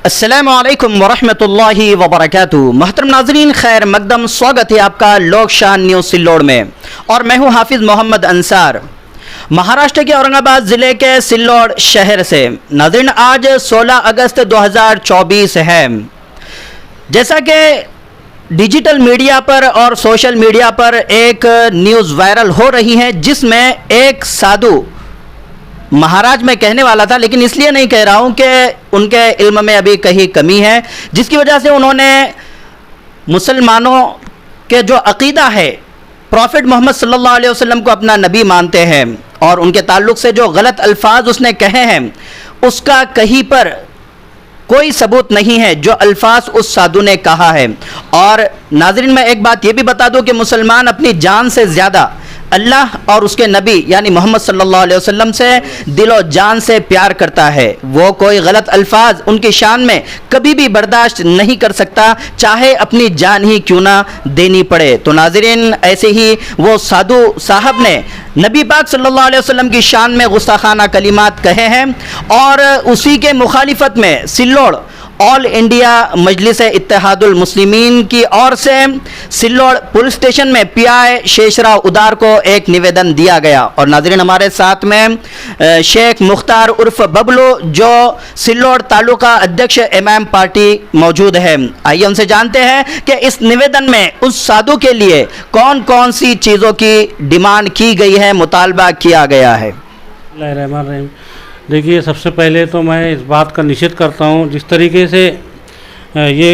अस्सलामु अलैकुम वरहमतुल्लाहि वबरकातुहू। मोहतरम नाज़रीन, खैर मकदम स्वागत है आपका लोकशान न्यूज़ सिल्लोड में। और मैं हूँ हाफिज़ मोहम्मद अंसार, महाराष्ट्र के औरंगाबाद ज़िले के सिल्लोड शहर से। नाज़रीन, आज 16 अगस्त 2024 है। जैसा कि डिजिटल मीडिया पर और सोशल मीडिया पर एक न्यूज़ वायरल हो रही है जिसमें एक साधु महाराज मैं कहने वाला था, लेकिन इसलिए नहीं कह रहा हूं कि उनके इल्म में अभी कहीं कमी है, जिसकी वजह से उन्होंने मुसलमानों के जो अकीदा है, प्रॉफिट मोहम्मद सल्लल्लाहु अलैहि वसल्लम को अपना नबी मानते हैं और उनके ताल्लुक़ से जो गलत अल्फाज उसने कहे हैं उसका कहीं पर कोई सबूत नहीं है जो अल्फाज उस साधु ने कहा है। और नाज़रीन, मैं एक बात ये भी बता दूं कि मुसलमान अपनी जान से ज़्यादा अल्लाह और उसके नबी यानी मोहम्मद सल्लल्लाहु अलैहि वसल्लम से दिलो जान से प्यार करता है। वो कोई गलत अल्फाज उनकी शान में कभी भी बर्दाश्त नहीं कर सकता, चाहे अपनी जान ही क्यों ना देनी पड़े। तो नाज़रीन, ऐसे ही वो साधु साहब ने नबी पाक सल्लल्लाहु अलैहि वसल्लम की शान में गुस्ताखाना कलिमात कहे हैं और उसी के मुखालिफत में सिल्लोड ऑल इंडिया मजलिस इत्तेहादुल मुस्लिमीन की ओर से सिल्लोड पुलिस स्टेशन में पीआई शेषराव उदार को एक निवेदन दिया गया। और नाज़रीन, हमारे साथ में शेख मुख्तार उर्फ बबलू जो सिल्लोड तालुका अध्यक्ष इमाम पार्टी मौजूद है। आइए उनसे जानते हैं कि इस निवेदन में उस साधु के लिए कौन कौन सी चीज़ों की डिमांड की गई है, मुतालबा किया गया है। देखिए, सबसे पहले तो मैं इस बात का निषेध करता हूँ जिस तरीके से ये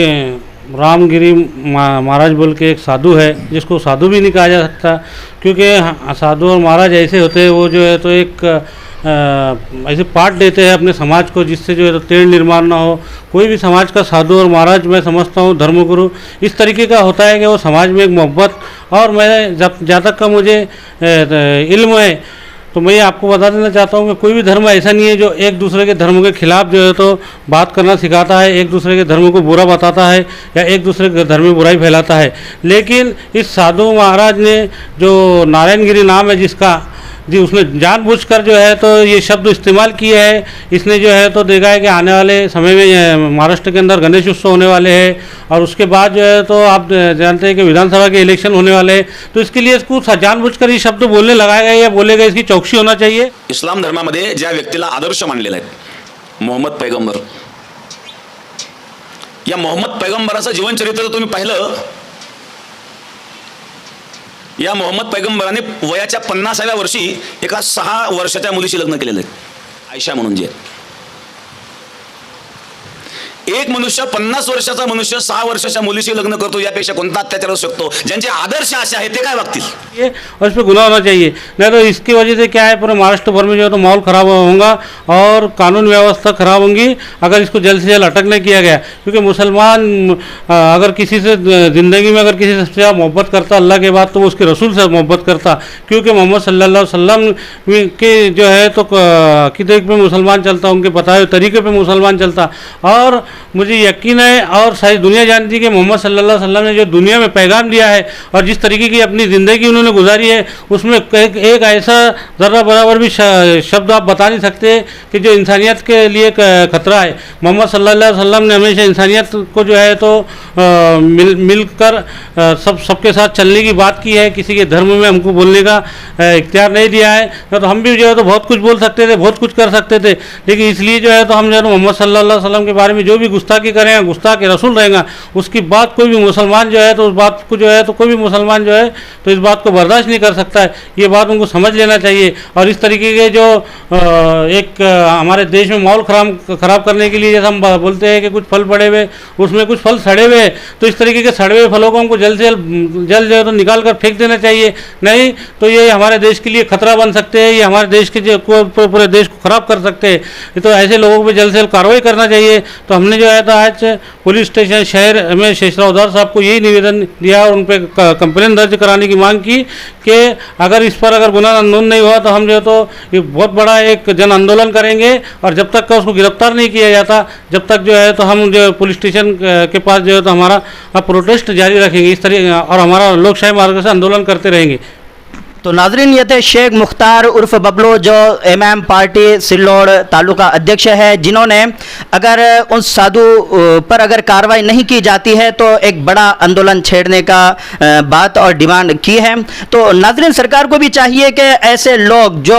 रामगिरी महाराज बोल के एक साधु है, जिसको साधु भी नहीं कहा जा सकता, क्योंकि साधु और महाराज ऐसे होते हैं, वो जो है तो एक ऐसे पाठ देते हैं अपने समाज को जिससे जो है तो टेढ़ निर्माण ना हो। कोई भी समाज का साधु और महाराज मैं समझता हूँ धर्मगुरु इस तरीके का होता है कि वो समाज में एक मोहब्बत, और मैं जहाँ तक का मुझे इल्म है तो मैं आपको बता देना चाहता हूँ कि कोई भी धर्म ऐसा नहीं है जो एक दूसरे के धर्म के खिलाफ जो है तो बात करना सिखाता है, एक दूसरे के धर्म को बुरा बताता है या एक दूसरे के धर्म में बुराई फैलाता है। लेकिन इस साधु महाराज ने जो नारायणगिरी नाम है जिसका जी, उसने जानबूझकर जो है तो ये शब्द इस्तेमाल किए है। इसने जो है तो देखा है कि आने वाले समय में महाराष्ट्र के अंदर गणेश उत्सव होने वाले हैं और उसके बाद जो है तो आप जानते हैं कि विधानसभा के इलेक्शन होने वाले हैं, तो इसके लिए इसको जानबूझकर ये शब्द बोलने लगाया गया या बोले गए, इसकी चौकसी होना चाहिए। इस्लाम धर्मामध्ये ज्या व्यक्तीला आदर्श मानलेला आहे मोहम्मद पैगंबर, या मोहम्मद पैगंबराचं जीवनचरित्र तुम्ही पाहिलं, या मोहम्मद पैगंबराने वयाच्या 50व्या वर्षी एका 6 वर्षाच्या मुलीशी लग्न केलेलं आहे, आयशा म्हणून जी आहे। एक मनुष्य 50 वर्षाचा मनुष्य 6 वर्षाच्या मुलीशी लग्न करतो, यापेक्षा कोणता अत्याचार हो सकतो? ज्यांचे आदर्श असे आहेत ते काय वागतील? ये और इस पर गुनाह होना चाहिए, नहीं तो इसकी वजह से क्या है पूरे महाराष्ट्र भर में जो है तो माहौल खराब होगा और कानून व्यवस्था खराब होंगी अगर इसको जल्द से जल्द अटक नहीं किया गया। क्योंकि मुसलमान अगर किसी से ज़िंदगी में अगर किसी से ज़्यादा मोहब्बत करता अल्लाह के बाद तो वो उसके रसूल से मोहब्बत करता, क्योंकि मोहम्मद सल्लल्लाहु अलैहि वसल्लम के जो है तो अक़ीदे पे मुसलमान चलता, उनके बताए हुए तरीके पे मुसलमान चलता। और मुझे यकीन है और सारी दुनिया जानती है कि मोहम्मद सल्लल्लाहु अलैहि वसल्लम ने जो दुनिया में पैगाम दिया है और जिस तरीके की अपनी ज़िंदगी उन्होंने गुजारी है उसमें एक ऐसा ज़र्रा बराबर भी शब्द आप बता नहीं सकते कि जो इंसानियत के लिए खतरा है। मोहम्मद सल्लल्लाहु अलैहि वसल्लम ने हमेशा इंसानियत को जो है तो मिलकर सबके साथ चलने की बात की है, किसी के धर्म में हमको बोलने का इख्तियार नहीं दिया है। तो हम भी जो है तो बहुत कुछ बोल सकते थे, बहुत कुछ कर सकते थे, लेकिन इसलिए जो है तो हम जो है मोहम्मद सल्लल्लाहु अलैहि वसल्लम के बारे में जो भी गुस्ताखी करेंगे, गुस्ताख रसूल रहेगा, उसकी बात कोई भी मुसलमान जो है तो उस बात को जो है तो कोई भी मुसलमान जो है तो इस बात को बर्दाश्त नहीं कर सकता है। ये बात उनको समझ लेना चाहिए। और इस तरीके के जो एक हमारे देश में माहौल खराब करने के लिए जैसे हम बोलते हैं कि कुछ फल पड़े हुए उसमें कुछ फल सड़े हुए, तो इस तरीके के सड़े हुए फलों को हमको जल्द से जल्द जो है तो निकाल कर फेंक देना चाहिए, नहीं तो ये हमारे देश के लिए खतरा बन सकते हैं, ये हमारे देश के जो पूरे देश को ख़राब कर सकते हैं। तो ऐसे लोगों पर जल्द से जल्द कार्रवाई करना चाहिए। तो हमने जो है तो आज पुलिस स्टेशन शहर में शेषराव उदार साहब को यही निवेदन दिया और उन पर कंप्लेंट दर्ज कराने की मांग की कि अगर इस पर अगर गुनाह नोंद नहीं हुआ तो हम जो है तो ये बहुत बड़ा एक जन आंदोलन करेंगे और जब तक का उसको गिरफ्तार नहीं किया जाता जब तक जो है तो हम जो पुलिस स्टेशन के पास जो है तो हमारा प्रोटेस्ट जारी रखेंगे इस तरीके और हमारा लोकशाही मार्ग से आंदोलन करते रहेंगे। तो नाजरीन, ये थे शेख मुख्तार उर्फ बबलू, जो एमएम पार्टी सिल्लोड़ तालुका अध्यक्ष है, जिन्होंने अगर उन साधु पर अगर कार्रवाई नहीं की जाती है तो एक बड़ा आंदोलन छेड़ने का बात और डिमांड की है। तो नाजरीन, सरकार को भी चाहिए कि ऐसे लोग जो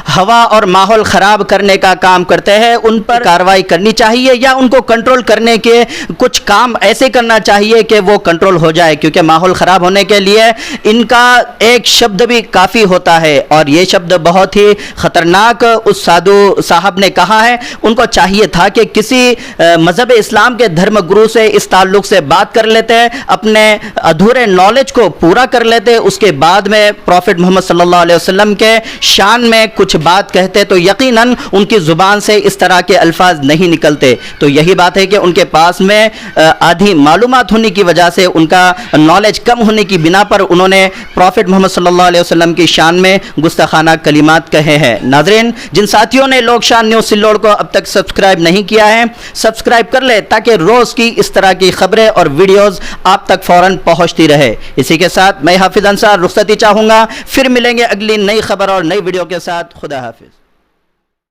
हवा और माहौल ख़राब करने का काम करते हैं उन पर कार्रवाई करनी चाहिए, या उनको कंट्रोल करने के कुछ काम ऐसे करना चाहिए कि वो कंट्रोल हो जाए, क्योंकि माहौल ख़राब होने के लिए इनका एक शब्द भी काफ़ी होता है, और ये शब्द बहुत ही ख़तरनाक उस साधु साहब ने कहा है। उनको चाहिए था कि किसी मज़हब इस्लाम के धर्म गुरु से इस ताल्लुक़ से बात कर लेते, अपने अधूरे नॉलेज को पूरा कर लेते, उसके बाद में प्रॉफिट मोहम्मद सल्लल्लाहु अलैहि वसल्लम के शान में कुछ बात कहते तो यकीनन उनकी ज़ुबान से इस तरह के अल्फाज नहीं निकलते। तो यही बात है कि उनके पास में आधी मालूमात होने की वजह से, उनका नॉलेज कम होने की बिना पर उन्होंने प्रॉफिट मोहम्मद सल्लल्लाहु अलैहि वसल्लम की शान में गुस्ताखाना कलिमात कहे हैं। नाज़रीन, जिन साथियों ने लोकशान न्यूज़ सिल्लोड़ को अब तक सब्सक्राइब नहीं किया है, सब्सक्राइब कर ले ताकि रोज़ की इस तरह की खबरें और वीडियोज़ आप तक फ़ौरन पहुँचती रहे। इसी के साथ मैं हाफिज़ अंसार रुखसती चाहूँगा, फिर मिलेंगे अगली नई खबर और नई वीडियो के साथ। खुदा हाफिज़।